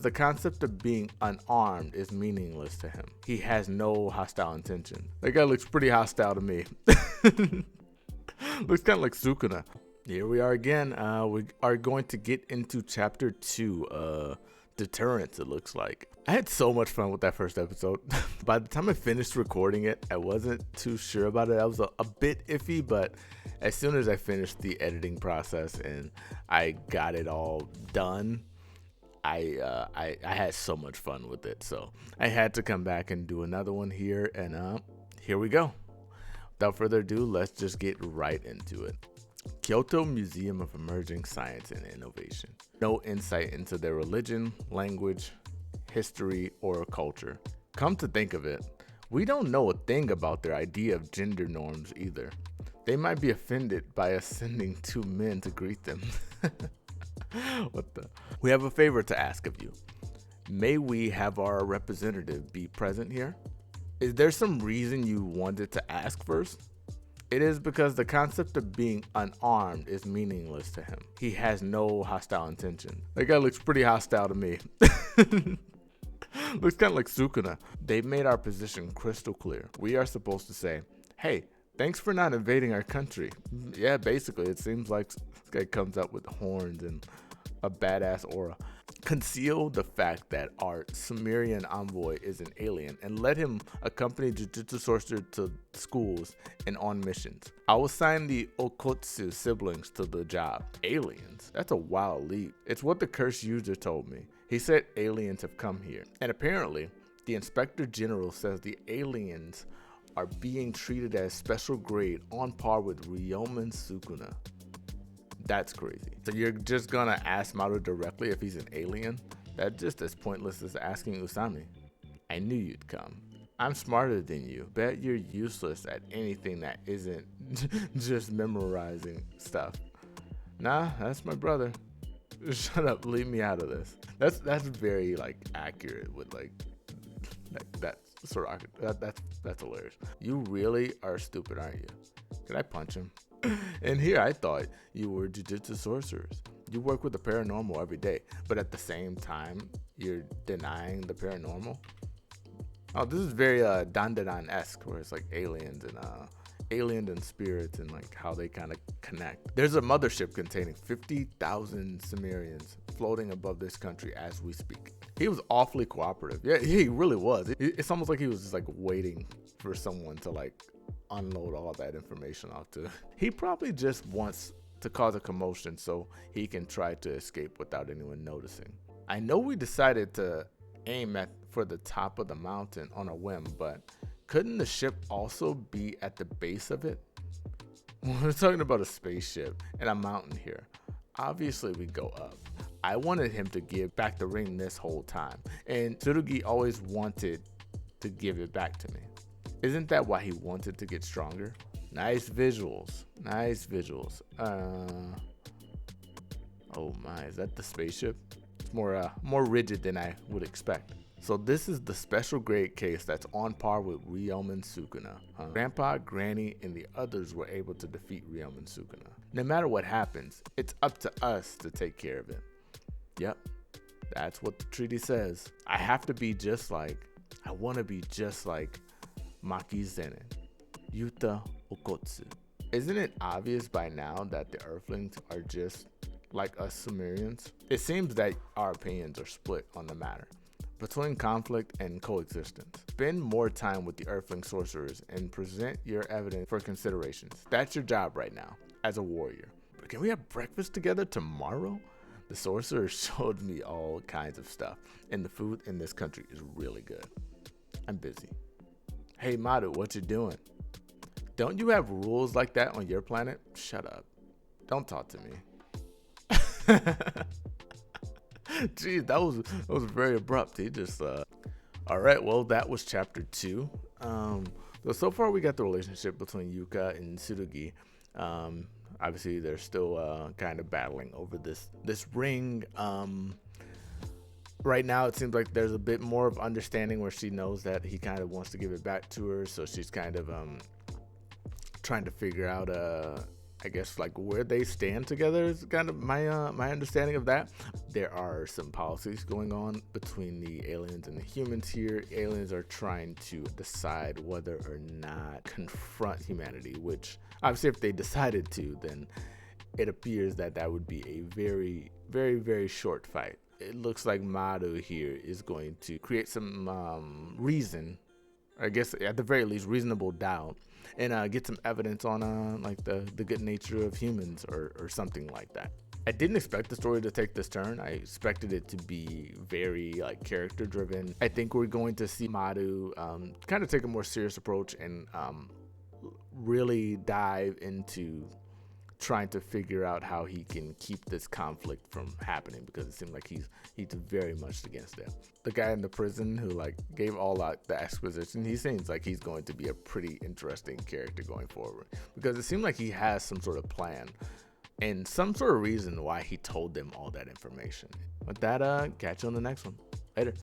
The concept of being unarmed is meaningless to him. He has no hostile intention. That guy looks pretty hostile to me. Looks kind of like Sukuna. Here we are again. We are going to get into chapter 2, deterrence, it looks like. I had so much fun with that first episode. By the time I finished recording it, I wasn't too sure about it. I was a bit iffy, but as soon as I finished the editing process and I got it all done, I had so much fun with it. So I had to come back and do another one here, and here we go. Without further ado, let's just get right into it. Kyoto Museum of Emerging Science and Innovation. No insight into their religion, language, history, or culture. Come to think of it, we don't know a thing about their idea of gender norms either. They might be offended by us sending 2 men to greet them. What the? We have a favor to ask of you. May we have our representative be present here? Is there some reason you wanted to ask first? It is because the concept of being unarmed is meaningless to him. He has no hostile intention. That guy looks pretty hostile to me. Looks kind of like Sukuna. They've made our position crystal clear. We are supposed to say, hey, thanks for not invading our country. Yeah, basically, it seems like this guy comes up with horns and a badass aura. Conceal the fact that our Sumerian envoy is an alien and let him accompany Jujutsu Sorcerer to schools and on missions. I will assign the Okotsu siblings to the job. Aliens? That's a wild leap. It's what the cursed user told me. He said aliens have come here. And apparently, the Inspector General says the aliens are being treated as special grade on par with Ryomen Sukuna. That's crazy. So you're just gonna ask Maru directly if he's an alien? That's just as pointless as asking Usami. I knew you'd come. I'm smarter than you. Bet you're useless at anything that isn't just memorizing stuff. Nah, that's my brother. Shut up, leave me out of this. That's very accurate with that's hilarious. You really are stupid, aren't you? Could I punch him? And here I thought you were Jujutsu sorcerers. You work with the paranormal every day, but at the same time, you're denying the paranormal? Oh, this is very Dandadan-esque, where it's like aliens and spirits and how they kind of connect. There's a mothership containing 50,000 Sumerians floating above this country as we speak. He was awfully cooperative. Yeah, he really was. It's almost like he was just waiting for someone to unload all that information off to. He probably just wants to cause a commotion so he can try to escape without anyone noticing. I know we decided to aim for the top of the mountain on a whim, but couldn't the ship also be at the base of it? We're talking about a spaceship and a mountain here. Obviously we go up. I wanted him to give back the ring this whole time, and Tsurugi always wanted to give it back to me. Isn't that why he wanted to get stronger? Nice visuals. Nice visuals. Oh my, is that the spaceship? It's more rigid than I would expect. So this is the special grade case that's on par with Ryomen Sukuna. Grandpa, Granny, and the others were able to defeat Ryomen Sukuna. No matter what happens, it's up to us to take care of it. Yep, that's what the treaty says. I want to be just like Maki Zenin, Yuta Okotsu. Isn't it obvious by now that the Earthlings are just like us Sumerians? It seems that our opinions are split on the matter, between conflict and coexistence. Spend more time with the Earthling sorcerers and present your evidence for considerations. That's your job right now, as a warrior. But can we have breakfast together tomorrow? The sorcerer showed me all kinds of stuff, and the food in this country is really good. I'm busy. Hey Maru, what you doing? Don't you have rules like that on your planet? Shut up. Don't talk to me. Geez, that was very abrupt. He just all right, well, that was chapter 2. So far we got the relationship between Yuka and Tsurugi. Obviously they're still kind of battling over this ring. Right now, it seems like there's a bit more of understanding where she knows that he kind of wants to give it back to her. So she's kind of trying to figure out I guess like where they stand together is kind of my understanding of that. There are some policies going on between the aliens and the humans here. Aliens are trying to decide whether or not confront humanity, which obviously if they decided to, then it appears that that would be a very, very, very short fight. It looks like Madu here is going to create some reason, I guess at the very least reasonable doubt, and get some evidence on like the good nature of humans or something like that. I didn't expect the story to take this turn. I expected it to be very like character driven. I think we're going to see Madu kind of take a more serious approach and really dive into trying to figure out how he can keep this conflict from happening, because it seemed like he's very much against it. The guy in the prison who like gave all out the exposition, he seems like he's going to be a pretty interesting character going forward, because it seemed like he has some sort of plan and some sort of reason why he told them all that information. With that, catch you on the next one. Later.